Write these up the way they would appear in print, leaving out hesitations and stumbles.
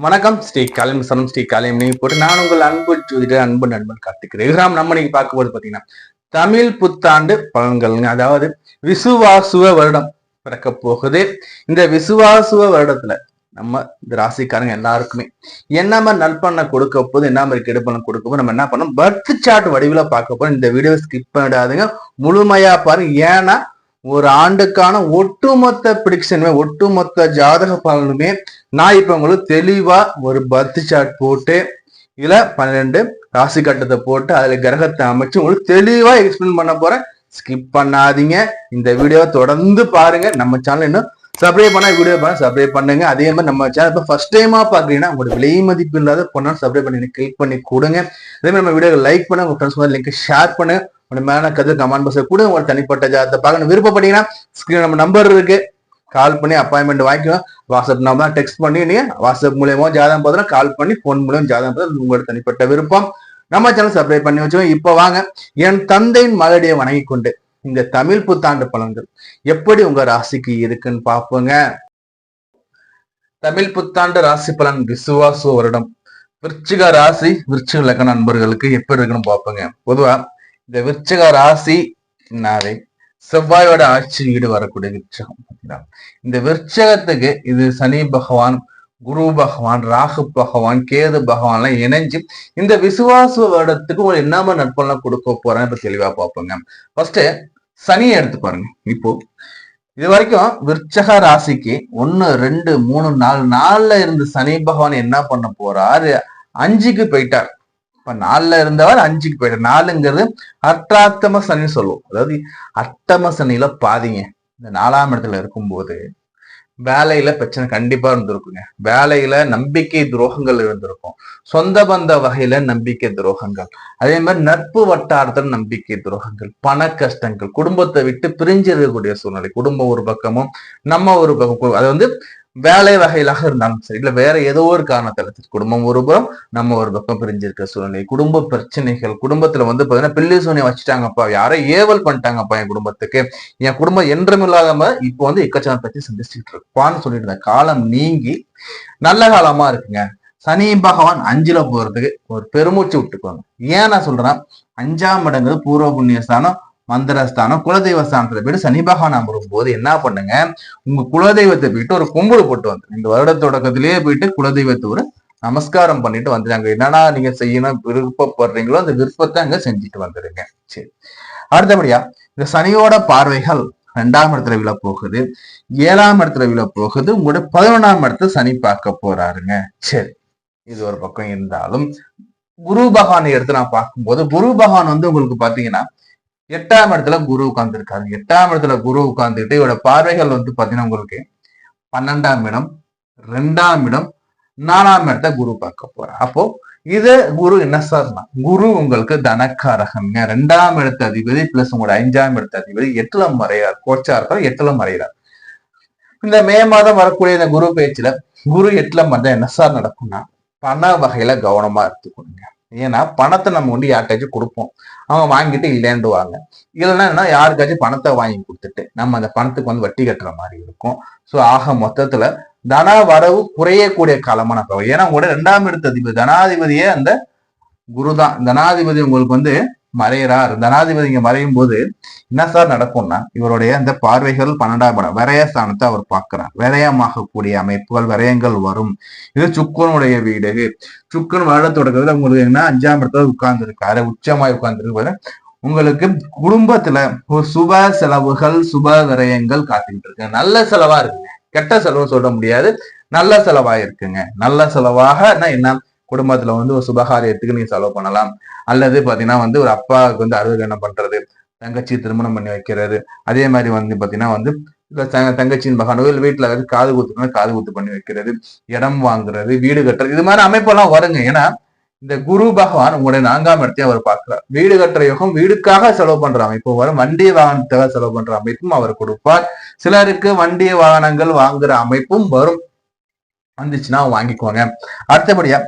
வணக்கம் ஸ்ரீ காலிம் சனம் ஸ்ரீ காலிம் நீங்க போட்டு நான் உங்கள் அன்பு ஜோதிடர் அன்பு நண்பன் கார்த்திக் நம்ம நீங்க பார்க்க போது பாத்தீங்கன்னா தமிழ் புத்தாண்டு பலன்கள்ங்க. அதாவது விசுவாசுவ வருடம் பிறக்க போகுது. இந்த விசுவாசுவ வருடத்துல நம்ம இந்த ராசிக்காரங்க எல்லாருக்குமே என்ன மாதிரி நற்பண்ண கொடுக்க போது, என்ன மாதிரி கெடுப்பணம் கொடுக்க போது, நம்ம என்ன பண்ணோம் பர்த் சார்ட் வடிவில பார்க்க போறோம். இந்த வீடியோ ஸ்கிப் பண்ணிடாதுங்க, முழுமையா பாருங்க. ஏன்னா ஒரு ஆண்டுக்கான ஒட்டுமொத்த பிரிடிக்ஷனுமே, ஒட்டுமொத்த ஜாதக பலனுமே நான் இப்ப உங்களுக்கு தெளிவா ஒரு பர்த் சார்ட் போட்டு இதுல 12 ராசி கட்டத்தை போட்டு அதுல கிரகத்தை அமைச்சு உங்களுக்கு தெளிவா எக்ஸ்பிளைன் பண்ண போறேன். ஸ்கிப் பண்ணாதீங்க, இந்த வீடியோவை தொடர்ந்து பாருங்க. நம்ம சேனல் இன்னும் சப்ஸ்கிரைப் பண்ணா வீடியோ பண்ண சப்ஸ்கிரைப் பண்ணுங்க. அதே மாதிரி நம்ம சேனல் இப்போ ஃபர்ஸ்ட் டைமா பாக்குறீங்கன்னா உங்களோட விலை மதிப்பு இல்லாத பொண்ணாலும் சப்ஸ்கிரைப் பண்ணி கிளிக் பண்ணி கொடுங்க. அதே மாதிரி நம்ம வீடியோ லைக் பண்ணுங்க, உங்க ஃப்ரெண்ட்ஸ் லிங்க் ஷேர் பண்ணுங்க. உங்க மேல கருத்து கமெண்ட் பாக்ஸ்ல கூட உங்களோட தனிப்பட்ட ஜாதகத்தை பார்க்கணும் விருப்பப்பட்டீங்கன்னா ஸ்கிரீன் நம்ம நம்பர் இருக்கு, கால் பண்ணி அப்பாயின்மெண்ட் வாங்கிக்கலாம். வாட்ஸ்அப் நம்பர் டெக்ஸ்ட் பண்ணி நீங்க வாட்ஸ்அப் மூலியமா ஜாதகம் பார்த்தா கால் பண்ணி போன் மூலியம் ஜாதகம் பார்த்தா உங்களோட தனிப்பட்ட விருப்பம். நம்ம சேனல் சப்ஸ்கிரைப் பண்ணி வச்சுக்கோங்க. இப்ப வாங்க, என் தந்தையின் மகளடியை வணங்கி கொண்டு இந்த தமிழ் புத்தாண்டு பலன்கள் எப்படி உங்க ராசிக்கு இருக்குன்னு பார்ப்போங்க. தமிழ் புத்தாண்டு ராசி பலன் விசுவாச வருடம் விருச்சிக ராசி விருச்சிக லக்ன நண்பர்களுக்கு எப்படி இருக்குன்னு பார்ப்போங்க. பொதுவா இந்த விருச்சிக ராசி செவ்வாயோட ஆட்சி வீடு வரக்கூடிய விருச்சகம். இந்த விருச்சகத்துக்கு இது சனி பகவான், குரு பகவான், ராகு பகவான், கேது பகவான் எல்லாம் இணைஞ்சு இந்த விசுவாச வருடத்துக்கு ஒரு என்னமா நட்பெல்லாம் கொடுக்க போறேன்னு இப்ப தெளிவா பார்ப்போங்க. ஃபர்ஸ்ட் சனியை எடுத்து பாருங்க. இப்போ இது வரைக்கும் விருச்சக ராசிக்கு 1, 2, 3, 4 இருந்து சனி பகவான் என்ன பண்ண போறாரு, 5க்கு போயிட்டார். இப்ப 4 இருந்தவர் 5க்கு போயிட்டார். 4ங்கிறது அஷ்டாத்தம சனி சொல்லுவோம். அதாவது அட்டம சனியில பாதிங்க. இந்த 4ஆம் இடத்துல இருக்கும்போது வேலையில பிரச்சனை கண்டிப்பா இருந்திருக்குங்க. வேலையில நம்பிக்கை துரோகங்கள் இருந்திருக்கும். சொந்த பந்த வகையில நம்பிக்கை துரோகங்கள், அதே மாதிரி நட்பு வட்டாரத்துல நம்பிக்கை துரோகங்கள், பண கஷ்டங்கள், குடும்பத்தை விட்டு பிரிஞ்சு இருக்கக்கூடிய சூழ்நிலை, குடும்பம் ஒரு பக்கமும் நம்ம ஒரு பக்கம், அது வந்து வேலை வகையிலாக இருந்தாலும் சரி, இல்ல வேற ஏதோ ஒரு காரணத்துல குடும்பம் ஒரு புறம் நம்ம ஒரு பக்கம் பிரிஞ்சிருக்க சூழ்நிலை, குடும்ப பிரச்சனைகள், குடும்பத்துல வந்து பாத்தீங்கன்னா பில்லி சூனியம் வச்சுட்டாங்கப்பா, யாரோ ஏவல் பண்ணிட்டாங்கப்பா என் குடும்பத்துக்கு, என் குடும்பம் என்றும் இல்லாதம இப்போ வந்து எக்கச்சக்கம் பத்தி சந்திச்சுட்டு இருப்பான்னு சொல்லிட்டு இருந்த காலம் நீங்கி நல்ல காலமா இருக்குங்க. சனி பகவான் 5ல போறதுக்கு ஒரு பெருமூச்சு விட்டுக்குவாங்க. ஏன் நான் சொல்றேன்னா 5ஆம் இடங்கிறது பூர்வ புண்ணியஸ்தானம், மந்திரஸ்தானம், குலதெய்வ ஸ்தானத்துல போயிட்டு சனி பகவான் அமரும் போது என்ன பண்ணுங்க, உங்க குலதெய்வத்தை போயிட்டு ஒரு கும்பிடு போட்டு வந்து இந்த வருட தொடக்கத்திலேயே போயிட்டு குலதெய்வத்தை ஒரு நமஸ்காரம் பண்ணிட்டு வந்துட்டாங்க. என்னன்னா நீங்க செய்யணும் விருப்பப்படுறீங்களோ அந்த விருப்பத்தை அங்க செஞ்சுட்டு வந்துடுங்க. சரி, அடுத்தபடியா இந்த சனியோட பார்வைகள் 2ஆம் இடத்துல விழ போகுது, 7ஆம் இடத்துல விழ போகுது, உங்களோட 11ஆம் இடத்துல சனி பார்க்க போறாருங்க. சரி, இது ஒரு பக்கம் இருந்தாலும் குரு பகவானை எடுத்து நான் பார்க்கும்போது குரு பகவான் வந்து உங்களுக்கு பாத்தீங்கன்னா 8ஆம் இடத்துல குரு உட்கார்ந்துருக்காரு. 8ஆம் இடத்துல குரு உட்கார்ந்துட்டு இவரோட பார்வைகள் வந்து பாத்தீங்கன்னா உங்களுக்கு 12ஆம் இடம், 2ஆம் இடம், 4ஆம் இடத்த குரு பார்க்க போறார். அப்போ இது குரு என்ன சார்னா, குரு உங்களுக்கு தனக்காரகங்க. 2ஆம் இடத்த அதிபதி பிளஸ் உங்களோட 5ஆம் இடத்த அதிபதி 8ல மறைகிறார். கோச்சா இருக்கார், 8ல மறைகிறார். இந்த மே மாதம் வரக்கூடிய இந்த குரு பேச்சுல குரு 8ல மறைஞ்சா என்ன சார் நடக்கும்னா, பண வகையில கவனமா எடுத்துக்கணுங்க. ஏன்னா பணத்தை நம்ம வந்து யார்ட்டாச்சும் கொடுப்போம், அவங்க வாங்கிட்டு இல்லைன்டுவாங்க. இல்லைன்னா என்ன, யாருக்காச்சும் பணத்தை வாங்கி கொடுத்துட்டு நம்ம அந்த பணத்துக்கு வந்து வட்டி கட்டுற மாதிரி இருக்கும். ஸோ ஆக மொத்தத்துல தன வரவு குறையக்கூடிய காலமான பகுதி. ஏன்னா உங்களோட 2ஆம் இடத்த அதிபதி தனாதிபதியே அந்த குரு தான். தனாதிபதி உங்களுக்கு வந்து மறைகிறார். தனாதிபதி இங்க மறையும் போது என்ன சார் நடக்கும்னா, இவருடைய அந்த பார்வைகள் 12ஆம் இடம் விரய ஸ்தானத்தை அவர் பார்க்கிறார். விரயமாகக்கூடிய அமைப்புகள், விரயங்கள் வரும். இது சுக்கரனுடைய வீடு. சுக்கரன் வருட தொடக்கத்துல உங்களுக்கு என்ன 5ஆம் இடத்துல உட்கார்ந்து இருக்காரு, உச்சமாய் உட்கார்ந்து இருக்கு. உங்களுக்கு குடும்பத்துல ஒரு சுப செலவுகள், சுப விரயங்கள் காத்துக்கிட்டு இருக்கு. நல்ல செலவா இருக்குங்க, கெட்ட செலவு சொல்ல முடியாது, நல்ல செலவா இருக்குங்க. நல்ல செலவாக என்ன, குடும்பத்துல வந்து ஒரு சுபகாரியத்துக்கு நீங்க செலவு பண்ணலாம். அல்லது பாத்தீங்கன்னா வந்து ஒரு அப்பாவுக்கு வந்து அறுவடை பண்றது, தங்கச்சி திருமணம் பண்ணி வைக்கிறது, அதே மாதிரி வந்து பாத்தீங்கன்னா வந்து தங்கச்சியின் மகன் வீட்டுல வந்து காது குத்துனா காது குத்து பண்ணி வைக்கிறது, இடம் வாங்குறது, வீடு கட்டுறது, இது மாதிரி அமைப்பெல்லாம் வருங்க. ஏன்னா இந்த குரு பகவான் உங்களுடைய 4ஆம் இடத்தையும் அவர் பார்க்கிறார். வீடு கட்டுற யோகம், வீடுக்காக செலவு பண்ற அமைப்பு வரும். வண்டி வாகனத்துக்காக செலவு பண்ற அமைப்பும் அவர் கொடுப்பார். சிலருக்கு வண்டி வாகனங்கள் வாங்குற அமைப்பும் வரும். வந்துச்சுன்னா வாங்கிக்குவாங்க. அடுத்தபடியா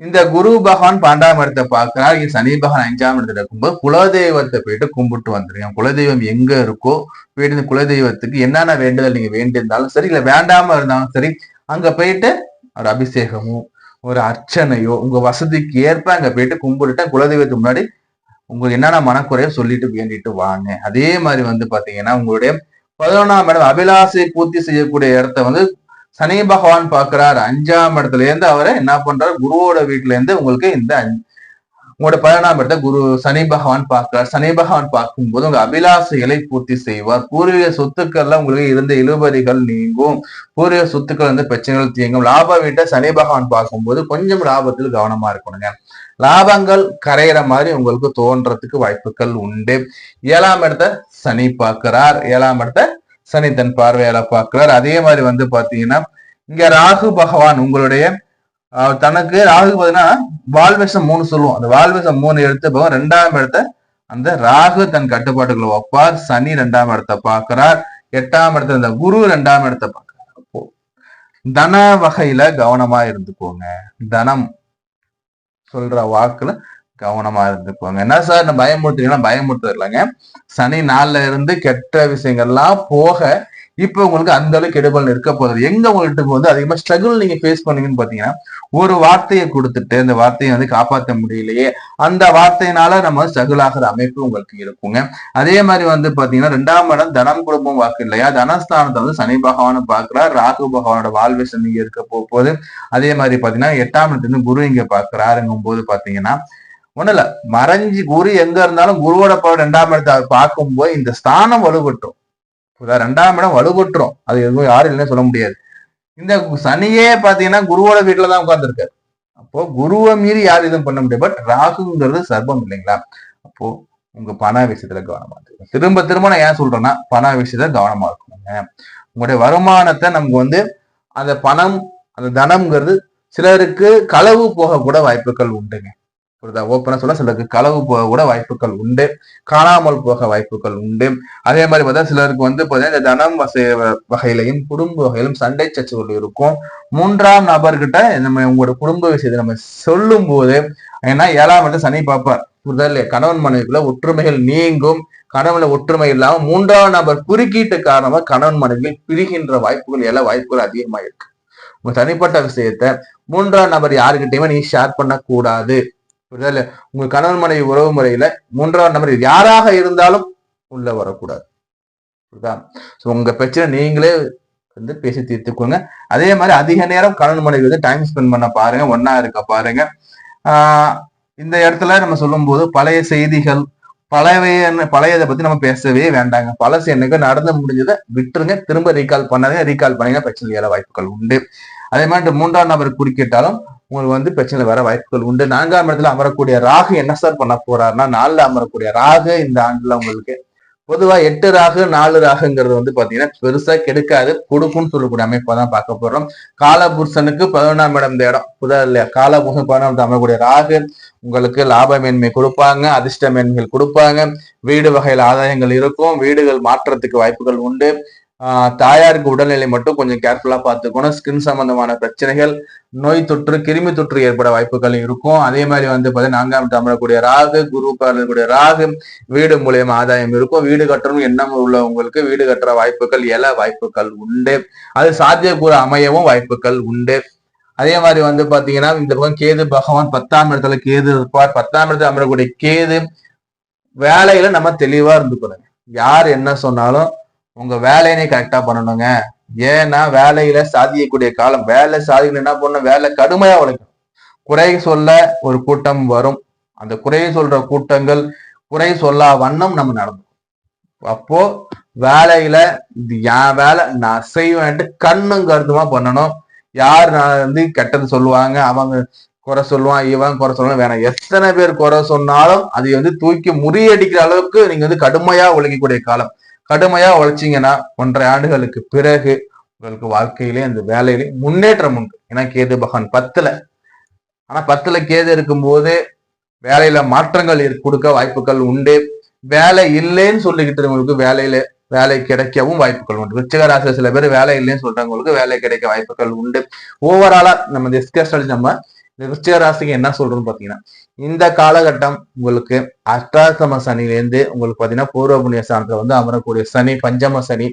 இந்த குரு பகவான் 12ஆம் இடத்தை பார்க்கிறார். சனி பகவான் 5ஆம் இடத்துல இருக்கும்போது குலதெய்வத்தை போயிட்டு கும்பிட்டு வந்துருங்க. குலதெய்வம் எங்க இருக்கோ போயிட்டு இந்த குலதெய்வத்துக்கு என்னென்ன வேண்டுதல் நீங்க வேண்டியிருந்தாலும் சரி, இல்ல வேண்டாம இருந்தாலும் சரி, அங்க போயிட்டு ஒரு அபிஷேகமோ ஒரு அர்ச்சனையோ உங்க வசதிக்கு ஏற்ப அங்க போயிட்டு கும்பிட்டுட்டு குலதெய்வத்துக்கு முன்னாடி உங்களுக்கு என்னென்ன மனக்குறையோ சொல்லிட்டு வேண்டிட்டு வாங்க. அதே மாதிரி வந்து பாத்தீங்கன்னா உங்களுடைய 11ஆம் இடம் அபிலாசை பூர்த்தி செய்யக்கூடிய இடத்த வந்து சனி பகவான் பாக்குறாரு. 5ஆம் இடத்துல இருந்து அவரை என்ன பண்றாரு, குருவோட வீட்டுல இருந்து உங்களுக்கு இந்த உங்களோட 11ஆம் இடத்தை சனி பகவான் பார்க்கிறார். சனி பகவான் பார்க்கும்போது உங்க அபிலாசைகளை பூர்த்தி செய்வார். பூர்வீக சொத்துக்கள்ல உங்களுக்கு இருந்த இழுபறிகள் நீங்கும். பூர்வீக சொத்துக்கள் வந்து பிரச்சனைகள் தீங்கும். லாப வீட்டை சனி பகவான் பார்க்கும்போது கொஞ்சம் லாபத்தில் கவனமா இருக்கணுங்க. லாபங்கள் கரையிற மாதிரி உங்களுக்கு தோன்றதுக்கு வாய்ப்புகள் உண்டு. 7ஆம் இடத்தை சனி பார்க்கிறார். 7ஆம் இடத்தை சனி தன் பார்வையால பார்க்கிறார். அதே மாதிரி வந்து பாத்தீங்கன்னா இங்க ராகு பகவான் உங்களுடைய தனக்கு ராகு பாத்தீங்கன்னா வால்வேஷம் 3 சொல்லுவோம். அந்த வால்வேஷம் 3 எடுத்து போவோம். 2ஆம் இடத்தை அந்த ராகு தன் கட்டுப்பாட்டுக்குள்ள வைப்பார். சனி 2ஆம் இடத்தை பார்க்கிறார். 8ஆம் இடத்துல இந்த குரு 2ஆம் இடத்தை பார்க்கிறார். அப்போ தன வகையில கவனமா இருந்துக்கோங்க. தனம் சொல்ற வாக்குல கவனமா இருந்துக்கோங்க. என்ன சார் நான் பயமுறுத்துறீங்கன்னா பயமுறுத்துறது இல்லைங்க. சனி 4ல இருந்து கெட்ட விஷயங்கள்லாம் போக இப்ப உங்களுக்கு அந்த அளவுக்கு கெடுபல் இருக்க போகுது. எங்க உங்களுக்கு வந்து அதிகமா ஸ்ட்ரகிள் நீங்க ஃபேஸ் பண்ணீங்கன்னு பாத்தீங்கன்னா ஒரு வார்த்தையை கொடுத்துட்டு அந்த வார்த்தையை வந்து காப்பாற்ற முடியலையே, அந்த வார்த்தையினால நம்ம ஸ்ட்ரகிள் ஆகிற அமைப்பு உங்களுக்கு இருக்குங்க. அதே மாதிரி வந்து பாத்தீங்கன்னா 2ஆம் இடம் தனம் குடும்பம் வாக்கு இல்லையா, தனஸ்தானத்தை வந்து சனி பகவானும் பார்க்கிறார். ராகு பகவானோட வாழ்விசம் இங்க இருக்க போகுது. அதே மாதிரி பாத்தீங்கன்னா 8ஆம் இடத்துல இருந்து குரு இங்க பார்க்கிறாருங்கும் போது பாத்தீங்கன்னா ஒண்ணு இல்ல, மறைஞ்சு குரு எங்க இருந்தாலும் குருவோட 2ஆம் இடத்தை பார்க்கும்போது இந்த ஸ்தானம் வலுப்பட்டுரும். 2ஆம் இடம் வலுப்பட்டுரும். அது எதுவும் யாரும் இல்லைன்னு சொல்ல முடியாது. இந்த சனியே பாத்தீங்கன்னா குருவோட வீட்டுலதான் உட்கார்ந்துருக்காரு. அப்போ குருவை மீறி யாரும் எதுவும் பண்ண முடியாது. பட் ராகுங்கிறது சர்ப்பம் இல்லைங்களா? அப்போ உங்க பண விஷயத்துல கவனமா இருக்கு. திரும்ப திரும்ப நான் ஏன் சொல்றேன்னா பண விஷயத்துல கவனமா இருக்கணுங்க. உங்களுடைய வருமானத்தை நமக்கு வந்து அந்த பணம் அந்த தனம்ங்கிறது சிலருக்கு களவு போக கூட வாய்ப்புகள் உண்டுங்க. ஓப்பனா சொல்ல சிலருக்கு களவு போக கூட வாய்ப்புகள் உண்டு. காணாமல் போக வாய்ப்புகள் உண்டு. அதே மாதிரி பார்த்தா சிலருக்கு வந்து பார்த்தீங்கன்னா இந்த தனம் வகையிலையும் குடும்ப வகையிலும் சண்டை சச்சரவுகள் இருக்கும். 3ஆம் நபர்கிட்ட நம்ம உங்களோட குடும்ப விஷயத்தை நம்ம சொல்லும் போது ஏன்னா 7ஆம் இடத்துல சனி பார்ப்பார். புரிதல் கணவன் மனைவிக்குள்ள ஒற்றுமைகள் நீங்கும். கணவன்ல ஒற்றுமை இல்லாம 3ஆம் நபர் குறுக்கீட்டு காரணமா கணவன் மனைவிகள் பிரிகின்ற வாய்ப்புகள் வாய்ப்புகள் அதிகமா இருக்கு. உங்க தனிப்பட்ட விஷயத்த 3ஆம் நபர் யாருக்கிட்டையுமே நீ ஷேர் பண்ணக்கூடாது. புரியுதா? உங்க கணவன் மனைவி உறவு முறையில 3ஆம் நபர் யாராக இருந்தாலும் உள்ள வரக்கூடாது. புரியுதா? உங்க பிரச்சனை நீங்களே வந்து பேசி தீர்த்துக்கோங்க. அதே மாதிரி அதிக நேரம் கணவன் மனைவி வந்து டைம் ஸ்பெண்ட் பண்ண பாருங்க, ஒன்னா இருக்க பாருங்க. இந்த இடத்துல நம்ம சொல்லும் போது பழைய செய்திகள் பழையதை பத்தி நம்ம பேசவே வேண்டாங்க. பழசு என்னைக்கு நடந்து முடிஞ்சதை விட்டுருங்க. திரும்ப ரீகால் பண்ணாதீங்க. ரீகால் பண்ணீங்கன்னா பிரச்சனை ஏற வாய்ப்புகள் உண்டு. அதே மாதிரி 3ஆம் நபர் குறுக்கிட்டாலும் உங்களுக்கு வந்து பிரச்சனை வர வாய்ப்புகள் உண்டு. 4ஆம் இடத்துல அமரக்கூடிய ராகு என்ன சார் பண்ண போறாருன்னா 4ல அமரக்கூடிய ராகு இந்த ஆண்டுல உங்களுக்கு பொதுவா 8 ராகு 4 ராகுங்கிறது வந்து பாத்தீங்கன்னா பெருசா கெடுக்காது, கொடுக்கும்னு சொல்லக்கூடிய அமைப்பா தான் பார்க்க போறோம். காலபுருஷனுக்கு 11ஆம் இடம் இந்த இடம் புதா இல்லையா? காலபுருஷன் 11ஆம் இடம் அமரக்கூடிய ராகு உங்களுக்கு லாப மேன்மை கொடுப்பாங்க, அதிர்ஷ்ட மேன்மைகள் கொடுப்பாங்க, வீடு வகையில் ஆதாயங்கள் இருக்கும், வீடுகள் மாற்றத்துக்கு வாய்ப்புகள் உண்டு. தாயாருக்கு உடல்நிலை மட்டும் கொஞ்சம் கேர்ஃபுல்லா பார்த்துக்கணும். ஸ்கின் சம்பந்தமான பிரச்சனைகள், நோய் தொற்று, கிருமி தொற்று ஏற்பட வாய்ப்புகள் இருக்கும். அதே மாதிரி வந்து பார்த்தீங்கன்னா 4ஆம் இடம் அமரக்கூடிய ராகு, குரு பார்க்கக்கூடிய ராகு வீடு மூலியமா ஆதாயம் இருக்கும். வீடு கட்டணும் எண்ணம் உள்ளவங்களுக்கு வீடு கட்டுற வாய்ப்புகள் வாய்ப்புகள் உண்டு. அது சாத்தியக்கூற அமையவும் வாய்ப்புகள் உண்டு. அதே மாதிரி வந்து பாத்தீங்கன்னா இந்த பக்கம் கேது பகவான் 10ஆம் இடத்துல கேது இருப்பார். 10ஆம் இடத்துல அமரக்கூடிய கேது வேலையில நம்ம தெளிவா இருந்துக்கணும். யார் என்ன சொன்னாலும் உங்க வேலையை கரெக்டா பண்ணணுங்க. ஏன்னா வேலையில சாதிக்கக்கூடிய காலம். வேலை சாதிக்கணும் என்ன பண்ணணும், வேலை கடுமையா உழைக்கணும். குறை சொல்ல ஒரு கூட்டம் வரும். அந்த குறையை சொல்ற கூட்டங்கள் குறை சொல்லா வண்ணம் நம்ம நடந்தோம். அப்போ வேலையில இது என் வேலை நான் செய்வேன்ட்டு கண்ணும் கருத்துமா பண்ணணும். யார் நான் வந்து கெட்டது சொல்லுவாங்க, அவங்க குறை சொல்லுவான், இவன் குறை சொல்லுவான் வேணாம். எத்தனை பேர் குறை சொன்னாலும் அதை வந்து தூக்கி முறியடிக்கிற அளவுக்கு நீங்க வந்து கடுமையா உழைக்கக்கூடிய காலம். கடுமையா உழைச்சிங்கன்னா 1.5 ஆண்டுகளுக்கு பிறகு உங்களுக்கு வாழ்க்கையிலே அந்த வேலையிலே முன்னேற்றம் உண்டு. ஏன்னா கேது பகவான் 10ல, ஆனா 10ல கேது இருக்கும்போது வேலையில மாற்றங்கள் கொடுக்க வாய்ப்புகள் உண்டு. வேலை இல்லைன்னு சொல்லிக்கிட்டு இருக்கவங்களுக்கு வேலை கிடைக்கவும் வாய்ப்புகள் உண்டு. விருச்சிக ராசி சில பேர் வேலை இல்லைன்னு சொல்றவங்களுக்கு வேலை கிடைக்க வாய்ப்புகள் உண்டு. ஓவராலா நம்ம டிஸ்கஸ் நம்ம இந்த விருச்சிக ராசிக்கு என்ன சொல்றோம்னு பாத்தீங்கன்னா இந்த காலகட்டம் உங்களுக்கு அஷ்டாசம சனிலேருந்து உங்களுக்கு பாத்தீங்கன்னா பூர்வ புண்ணிய ஸ்தானத்துல வந்து அமரக்கூடிய சனி, பஞ்சம சனி,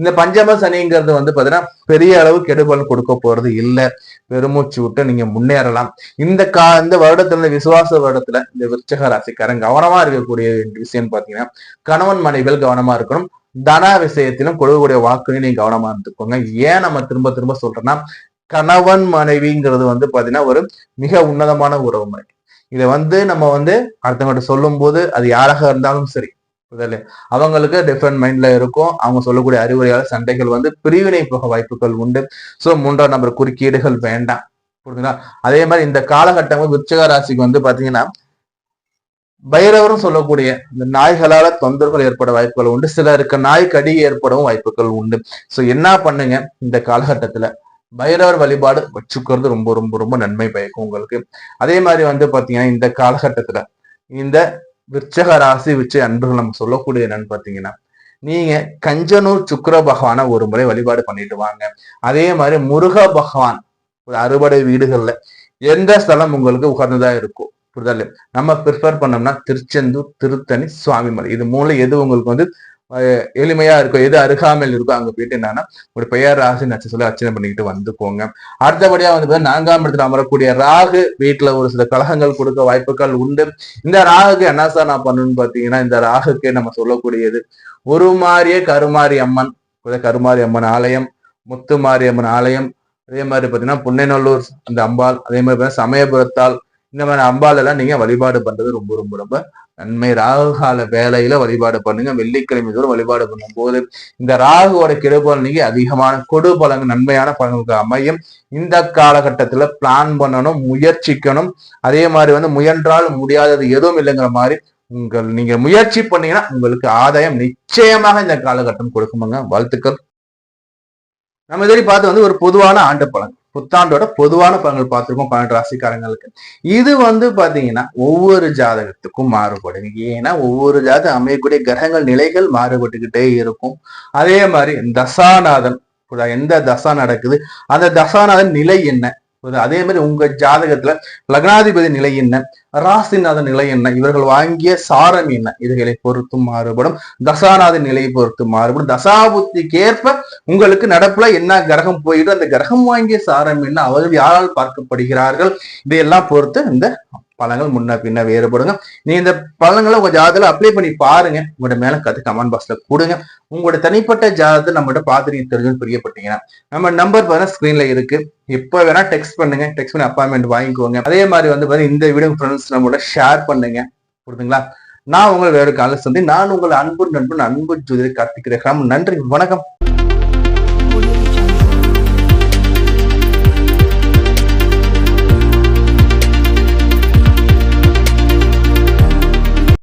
இந்த பஞ்சம சனிங்கிறது வந்து பாத்தீங்கன்னா பெரிய அளவு கெடுபலன் கொடுக்க போறது இல்ல. பெருமூச்சு விட்டு நீங்க முன்னேறலாம். இந்த வருடத்துல, இந்த விசுவாச வருடத்துல இந்த விருச்சக ராசிக்காரன் கவனமா இருக்கக்கூடிய விஷயம் பாத்தீங்கன்னா, கணவன் மனைவிகள் கவனமா இருக்கணும். தன விஷயத்திலும் கொடுக்கக்கூடிய வாக்குலையும் நீங்க கவனமா இருந்துக்கோங்க. ஏன் நம்ம திரும்ப திரும்ப சொல்றோம்னா, கணவன் மனைவிங்கிறது வந்து பாத்தீங்கன்னா ஒரு மிக உன்னதமான உறவு முறை. இதை வந்து நம்ம வந்து அடுத்தவங்கிட்ட சொல்லும் போது அது யாராக இருந்தாலும் சரி, அவங்களுக்கு டிஃப்ரெண்ட் மைண்ட்ல இருக்கும். அவங்க சொல்லக்கூடிய அறிவுரையால் சண்டைகள் வந்து பிரிவினை போக வாய்ப்புகள் உண்டு. சோ 3ஆம் நபர் குறுக்கீடுகள் வேண்டாம். புரியுதுங்களா? அதே மாதிரி இந்த காலகட்டம் விருச்சிக ராசிக்கு வந்து பாத்தீங்கன்னா, பைரவரும் சொல்லக்கூடிய இந்த நாய்களால தொந்தரவுகள் ஏற்பட வாய்ப்புகள் உண்டு. சிலருக்கு நாய் கடி ஏற்படவும் வாய்ப்புகள் உண்டு. சோ என்ன பண்ணுங்க, இந்த காலகட்டத்துல பைரவர் வழிபாடு வச்சுக்கிறது ரொம்ப ரொம்ப ரொம்ப நன்மை பயக்கும் உங்களுக்கு. அதே மாதிரி வந்து பாத்தீங்கன்னா, இந்த காலகட்டத்துல இந்த விருச்சக ராசி விச்ச அன்பர்கள் நம்ம சொல்லக்கூடிய என்னன்னு பாத்தீங்கன்னா, நீங்க கஞ்சனூர் சுக்கிர பகவான ஒரு முறை வழிபாடு பண்ணிட்டு வாங்க. அதே மாதிரி முருக பகவான் அறுபடை வீடுகள்ல எந்த ஸ்தலம் உங்களுக்கு உகந்ததா இருக்கும், புரிதல் நம்ம ப்ரிஃபர் பண்ணோம்னா திருச்செந்தூர், திருத்தணி, சுவாமிமலை, இது மூலம் எது உங்களுக்கு வந்து எளிமையா இருக்கும், எது அருகாமையில் இருக்கோ அங்க போயிட்டு என்னன்னா ஒரு பெயர் ராசி நச்சு சொல்லி அர்ச்சனை பண்ணிக்கிட்டு வந்துக்கோங்க. அடுத்தபடியா வந்து 4ஆம் இடத்துல அமரக்கூடிய ராகு வீட்டுல ஒரு சில கலகங்கள் கொடுக்க வாய்ப்புகள் உண்டு. இந்த ராகுக்கு என்ன சார் நான் பண்ணணும்னு பாத்தீங்கன்னா, இந்த ராகுக்கே நம்ம சொல்லக்கூடியது ஒரு மாறிய கருமாரி அம்மன், கருமாரி அம்மன் ஆலயம், முத்துமாரி அம்மன் ஆலயம், அதே மாதிரி பாத்தீங்கன்னா புன்னைநல்லூர் அந்த அம்பாள், அதே மாதிரி சமயபுரத்தால், இந்த மாதிரி அம்பாள் எல்லாம் நீங்க வழிபாடு பண்றது ரொம்ப ரொம்ப ரொம்ப நன்மை. ராகு கால வேலையில வழிபாடு பண்ணுங்க. வெள்ளிக்கிழமை தோறும் வழிபாடு பண்ணும் போது இந்த ராகுவோட கெடுபலன் நீங்க அதிகமான கொடுபலங்க நன்மையான பலன்களுக்கு அமையும். இந்த காலகட்டத்துல பிளான் பண்ணணும், முயற்சிக்கணும். அதே மாதிரி வந்து முயன்றால் முடியாதது எதுவும் இல்லைங்கிற மாதிரி நீங்க முயற்சி பண்ணீங்கன்னா உங்களுக்கு ஆதாயம் நிச்சயமாக இந்த காலகட்டம் கொடுக்குமாங்க. வாழ்த்துக்கள். நம்ம இதுவரை பார்த்து வந்து ஒரு பொதுவான ஆண்டு பலன், புத்தாண்டோட பொதுவான பலன்கள் பார்த்திருக்கோம் 12 ராசிக்காரங்களுக்கு. இது வந்து பாத்தீங்கன்னா ஒவ்வொரு ஜாதகத்துக்கும் மாறுபடும். ஏன்னா ஒவ்வொரு ஜாதகம் அமையக்கூடிய கிரகங்கள் நிலைகள் மாறுபட்டுக்கிட்டே இருக்கும். அதே மாதிரி தசாநாதன் எந்த தசா நடக்குது, அந்த தசாநாதன் நிலை என்ன, அதே மாதிரி உங்க ஜாதகத்துல லக்னாதிபதி நிலை என்ன, ராசிநாதன் நிலை என்ன, இவர்கள் வாங்கிய சாரம் என்ன, இதுகளை பொறுத்து மாறுபடும். தசாநாதன் நிலையை பொறுத்து மாறுபடும். தசாபுத்திக்கு ஏற்ப உங்களுக்கு நடப்புல என்ன கிரகம் போயிட்டு அந்த கிரகம் வாங்கிய சாரம் என்ன, அவர்கள் யாரால் பார்க்கப்படுகிறார்கள், இதையெல்லாம் பொறுத்து இந்த பலன்கள் முன்ன பின்ன வேறுபடுங்க. நீ இந்த பலன்களை உங்க ஜாதகத்துல அப்ளை பண்ணி பாருங்க. உங்களோட மேல கருத்து கமெண்ட் பாக்ஸ்ல கொடுங்க. உங்களோட தனிப்பட்ட ஜாதகத்தை நம்மகிட்ட பார்த்து நீங்க தெரிஞ்சுன்னு பிரியப்பட்டீங்கன்னா நம்ம நம்பர் பாத்தீங்கன்னா ஸ்கிரீன்ல இருக்கு. எப்ப வேணா டெக்ஸ்ட் பண்ணுங்க. டெக்ஸ்ட் பண்ணி அப்பாயின்மெண்ட் வாங்கிக்கோங்க. அதே மாதிரி வந்து பாத்தீங்கன்னா இந்த வீடியோ ஃப்ரெண்ட்ஸ் நம்மளோட ஷேர் பண்ணுங்க. புரியுதுங்களா? நான் உங்களை வேற கால சந்தி. நான் உங்கள் அன்பு நண்பன், அன்பு ஜோதிடர் கார்த்திக் ரேகாம். நன்றி, வணக்கம்.